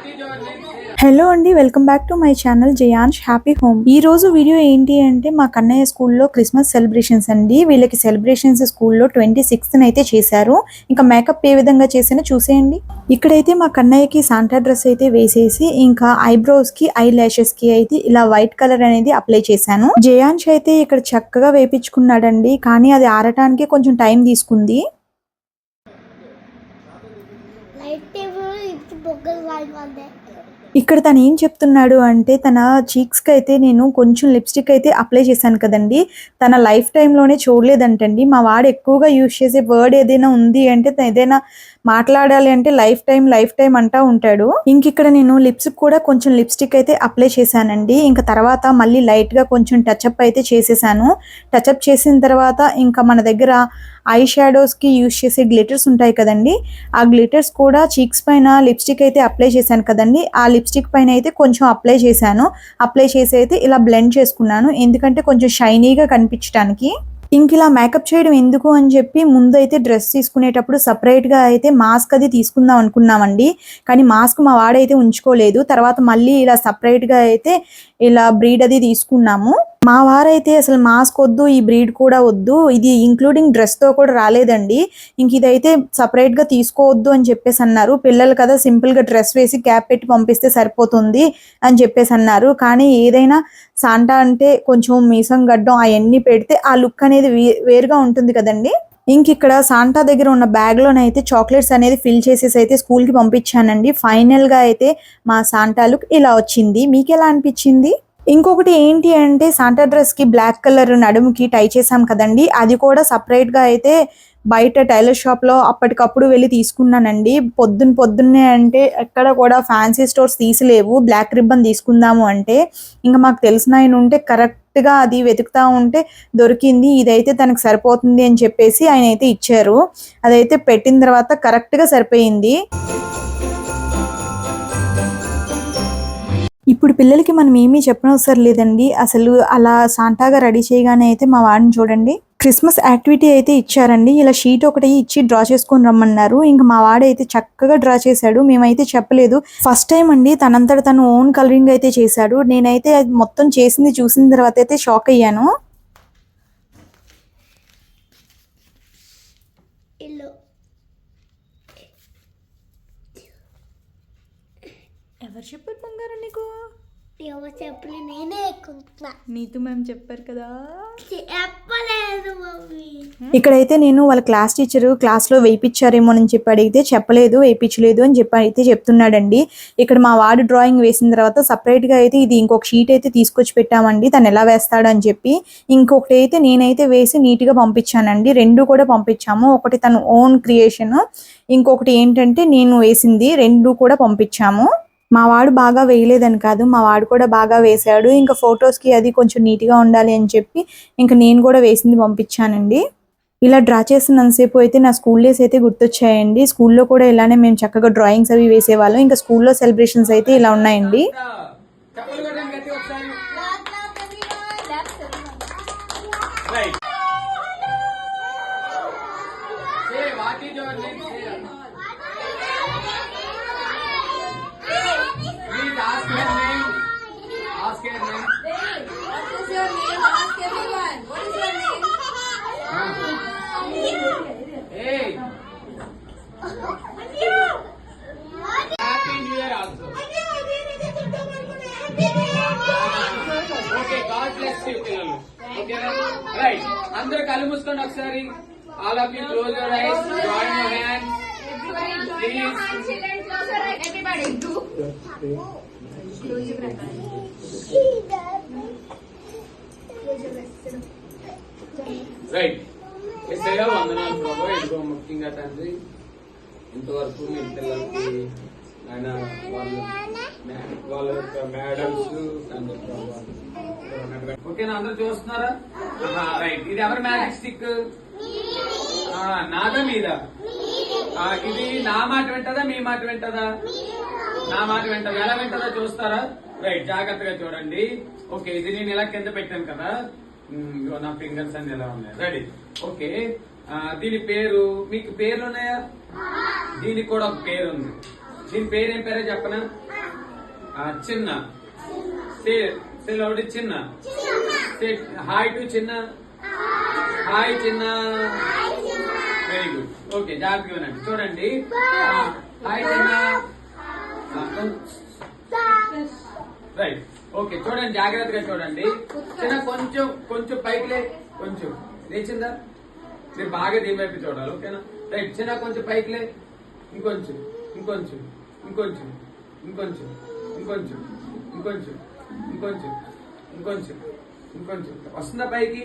Hello అండి, welcome back to my channel Jayansh happy home. ఈ రోజు వీడియో ఏంటి అంటే మా కన్నయ్య స్కూల్లో క్రిస్మస్ సెలబ్రేషన్స్ అండి. వీళ్ళకి సెలబ్రేషన్స్ స్కూల్లో 26th అయితే చేశారు. ఇంకా మేకప్ ఏ విధంగా చేసినా చూసేయండి. ఇక్కడైతే మా కన్నయ్యకి సాంటా డ్రెస్ అయితే వేసేసి ఇంకా ఐబ్రోస్ కి ఐ లాషెస్ కి అయితే ఇలా వైట్ కలర్ అనేది అప్లై చేశాను. జయాన్ష్ అయితే ఇక్కడ చక్కగా వేపించుకున్నాడండి, కానీ అది ఆరటానికి కొంచెం టైం తీసుకుంది. ఇక్కడ తను ఏం చెప్తున్నాడు అంటే తన చీక్స్కి అయితే నేను కొంచెం లిప్స్టిక్ అయితే అప్లై చేశాను కదండి, తన లైఫ్ టైంలోనే చూడలేదంటండి. మా వాడు ఎక్కువగా యూజ్ చేసే వర్డ్ ఏదైనా ఉంది అంటే ఏదైనా మాట్లాడాలి అంటే లైఫ్ టైం అంటా ఉంటాడు. ఇంక ఇక్కడ నేను లిప్స్ కూడా కొంచెం లిప్స్టిక్ అయితే అప్లై చేశానండి. ఇంకా తర్వాత మళ్ళీ లైట్ గా కొంచెం టచ్అప్ అయితే చేసేసాను. టచ్అప్ చేసిన తర్వాత ఇంకా మన దగ్గర ఐ షాడోస్ కి యూజ్ చేసే గ్లిటర్స్ ఉంటాయి కదండి, ఆ గ్లిటర్స్ కూడా చీక్స్ పైన లిప్స్టిక్ అయితే అప్లై చేశాను కదండి, ఆ లిప్స్టిక్ పైన అయితే కొంచెం అప్లై చేశాను. అప్లై చేసి అయితే ఇలా బ్లెండ్ చేసుకున్నాను, ఎందుకంటే కొంచెం షైనీగా కనిపించడానికి. ఇంక ఇలా మేకప్ చేయడం ఎందుకు అని చెప్పి ముందు అయితే డ్రెస్ తీసుకునేటప్పుడు సపరేట్గా అయితే మాస్క్ అది తీసుకుందాం అనుకున్నామండి, కానీ మాస్క్ మా వాడైతే ఉంచుకోలేదు. తర్వాత మళ్ళీ ఇలా సపరేట్గా అయితే ఇలా బ్రీడ్ అది తీసుకున్నాము. మా వారైతే అసలు మాస్క్ వద్దు, ఈ బ్రీడ్ కూడా వద్దు, ఇది ఇంక్లూడింగ్ డ్రెస్తో కూడా రాలేదండి, ఇంక ఇదైతే సపరేట్గా తీసుకోవద్దు అని చెప్పేసి అన్నారు. పిల్లలు కదా, సింపుల్గా డ్రెస్ వేసి క్యాప్ పెట్టి పంపిస్తే సరిపోతుంది అని చెప్పేసి అన్నారు. కానీ ఏదైనా సాంటా అంటే కొంచెం మీసం గడ్డం అవన్నీ పెడితే ఆ లుక్ అనేది వేరుగా ఉంటుంది కదండి. ఇంక ఇక్కడ సాంటా దగ్గర ఉన్న బ్యాగ్ లోనైతే చాక్లెట్స్ అనేది ఫిల్ చేసేసి అయితే స్కూల్ కి పంపించానండి. ఫైనల్ గా అయితే మా సాంటా లుక్ ఇలా వచ్చింది. మీకు ఎలా అనిపించింది? ఇంకొకటి ఏంటి అంటే సాంటా డ్రెస్ కి బ్లాక్ కలర్ నడుముకి టై చేసాం కదండి, అది కూడా సపరేట్ గా అయితే బయట టైలర్ షాప్ లో అప్పటికప్పుడు వెళ్ళి తీసుకున్నానండి. పొద్దున్నే అంటే ఎక్కడ కూడా ఫ్యాన్సీ స్టోర్స్ తీసిలేవు. బ్లాక్ రిబ్బన్ తీసుకుందాము అంటే ఇంకా మాకు తెలిసిన ఆయన ఉంటే కరెక్ట్ గా అది వెతుకుతా ఉంటే దొరికింది. ఇదైతే తనకు సరిపోతుంది అని చెప్పేసి ఆయన అయితే ఇచ్చారు. అదైతే పెట్టిన తర్వాత కరెక్ట్ గా సరిపోయింది. ఇప్పుడు పిల్లలకి మనం ఏమీ చెప్పనవసరం లేదండి. అసలు అలా సాంటాగా రెడీ చేయగానే అయితే మా వాడిని చూడండి, క్రిస్మస్ యాక్టివిటీ అయితే ఇచ్చారండి. ఇలా షీట్ ఒకటి ఇచ్చి డ్రా చేసుకొని రమ్మన్నారు. ఇంకా మా వాడైతే చక్కగా డ్రా చేశాడు, మేమైతే చెప్పలేదు. ఫస్ట్ టైం అండి తనంతట తను ఓన్ కలరింగ్ అయితే చేశాడు. నేనైతే అది మొత్తం చేసింది చూసిన తర్వాత అయితే షాక్ అయ్యాను. ఎవరు చెప్పారు బంగారం నీకు? ఎవరు చెప్పలే, నేనే ఎక్కుంటున్నా. నీతో మేము చెప్పారు కదా. చెప్పలేదు మమ్మీ. ఇక్కడైతే నేను వాళ్ళ క్లాస్ టీచర్ క్లాస్ లో వేయించారేమో అని చెప్పి అడిగితే చెప్పలేదు, వేయించలేదు అని చెప్పి అయితే చెప్తున్నాడండి. ఇక్కడ మా వాడు డ్రాయింగ్ వేసిన తర్వాత సపరేట్ గా అయితే ఇది ఇంకొక షీట్ అయితే తీసుకొచ్చి పెట్టామండి, తను ఎలా వేస్తాడు అని చెప్పి. ఇంకొకటి అయితే నేనైతే వేసి నీట్ గా పంపించానండి. రెండు కూడా పంపించాము. ఒకటి తను ఓన్ క్రియేషన్, ఇంకొకటి ఏంటంటే నేను వేసింది. రెండు కూడా పంపించాము. మా వాడు బాగా వేయలేదని కాదు, మా వాడు కూడా బాగా వేశాడు. ఇంకా ఫొటోస్కి అది కొంచెం నీట్గా ఉండాలి అని చెప్పి ఇంకా నేను కూడా వేసింది పంపించానండి. ఇలా డ్రా చేసినంతసేపు అయితే నా స్కూల్ డేస్ అయితే గుర్తొచ్చాయండి. స్కూల్లో కూడా ఇలానే మేము చక్కగా డ్రాయింగ్స్ అవి వేసేవాళ్ళం. ఇంకా స్కూల్లో సెలబ్రేషన్స్ అయితే ఇలా ఉన్నాయండి. అందరూ కళ్ళు మూసుకోండి ఒకసారి. All of you close your eyes, join your hands please. Right. ఎస్ఐగా వందనాలు ప్రభు. ఇదిగో ముఖ్యంగా తండ్రి, ఇంతవరకు మీ పిల్లలకి ఆయన వాళ్ళ యొక్క మేడమ్స్ తండ్రి ప్రభు. ఓకేనా, అందరూ చూస్తున్నారా? రైట్. ఇది ఎవరి మ్యాజిక్ స్టిక్? నాదా మీద? ఇది నా మాట వింటదా మీ మాట వింటదా? నా మాట వింటదా. ఎలా వింటదా చూస్తారా? రైట్, జాగ్రత్తగా చూడండి. ఓకే, ఇది నేను ఇలా కింద పెట్టాను కదా, నా ఫింగర్స్ అన్ని ఎలా ఉన్నాయి. రెడీ? ఓకే. దీని పేరు, మీకు పేర్లు ఉన్నాయా? దీనికి కూడా ఒక పేరు ఉంది. దీని పేరేం పేరో చెప్పనా? చిన్న. సే లౌడ్ చిన్న. సే హాయ్ టు చిన్న. హాయ్ చిన్న. Very good. ఓకే, జాగ్రత్తగా వినండి. చూడండి. హాయ్ చిన్న. రైట్. ఓకే, చూడండి, జాగ్రత్తగా చూడండి. చిన్న కొంచెం పైకి లే. కొంచెం లేచిందా? మీరు బాగా దీని వైపు చూడాలి. ఓకేనా? రైట్. చిన్న కొంచెం పైకి లే. ఇంకొంచెం ఇంకొంచెం ఇంకొంచెం ఇంకొంచెం ఇంకొంచెం ఇంకొంచెం ఇంకొంచెం ఇంకొంచెం ఇంకొంచెం వస్తుందా పైకి?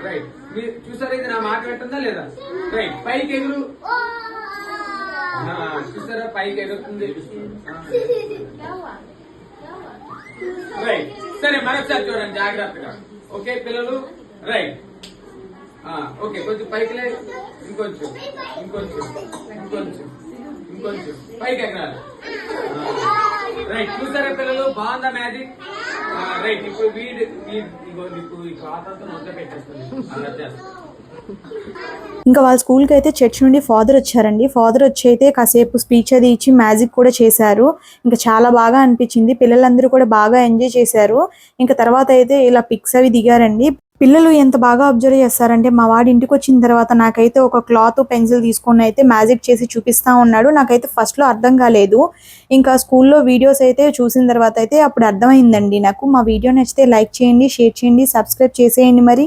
రైట్. మీరు చూసారా ఇది నా మాట వింటుందా లేదా? రైట్. పైకి ఎగురు. చూసారా పైకి ఎగురుతుంది. రైట్. సరే, మరొకసారి చూడండి జాగ్రత్తగా. ఓకే పిల్లలు? రైట్. ఓకే, కొంచెం పైకి లే. ఇంకొంచెం ఇంకొంచెం ఇంకొంచెం ఇంకొంచెం పైకి ఎగరాలి. రైట్. చూసారా పిల్లలు? బాగుందా మ్యాజిక్? రైట్. ఇప్పుడు ఇప్పుడు ఈ క్లాత్ అంతా నొక్క పెట్టేస్తుంది. అలా చేస్తాను. ఇంకా వాళ్ళ స్కూల్కి అయితే చర్చ్ నుండి ఫాదర్ వచ్చారండి. ఫాదర్ వచ్చి అయితే కాసేపు స్పీచ్ అది ఇచ్చి మ్యాజిక్ కూడా చేశారు. ఇంకా చాలా బాగా అనిపించింది. పిల్లలందరూ కూడా బాగా ఎంజాయ్ చేశారు. ఇంకా తర్వాత అయితే ఇలా పిక్స్ అవి దిగారండి. పిల్లలు ఎంత బాగా అబ్జర్వ్ చేస్తారంటే, మా వాడి ఇంటికి వచ్చిన తర్వాత నాకైతే ఒక క్లాత్ పెన్సిల్ తీసుకొని అయితే మ్యాజిక్ చేసి చూపిస్తా ఉన్నాడు. నాకైతే ఫస్ట్లో అర్థం కాలేదు. ఇంకా స్కూల్లో వీడియోస్ అయితే చూసిన తర్వాత అయితే అప్పుడు అర్థమైందండి నాకు. మా వీడియో నచ్చితే లైక్ చేయండి, షేర్ చేయండి, సబ్స్క్రైబ్ చేసేయండి మరి.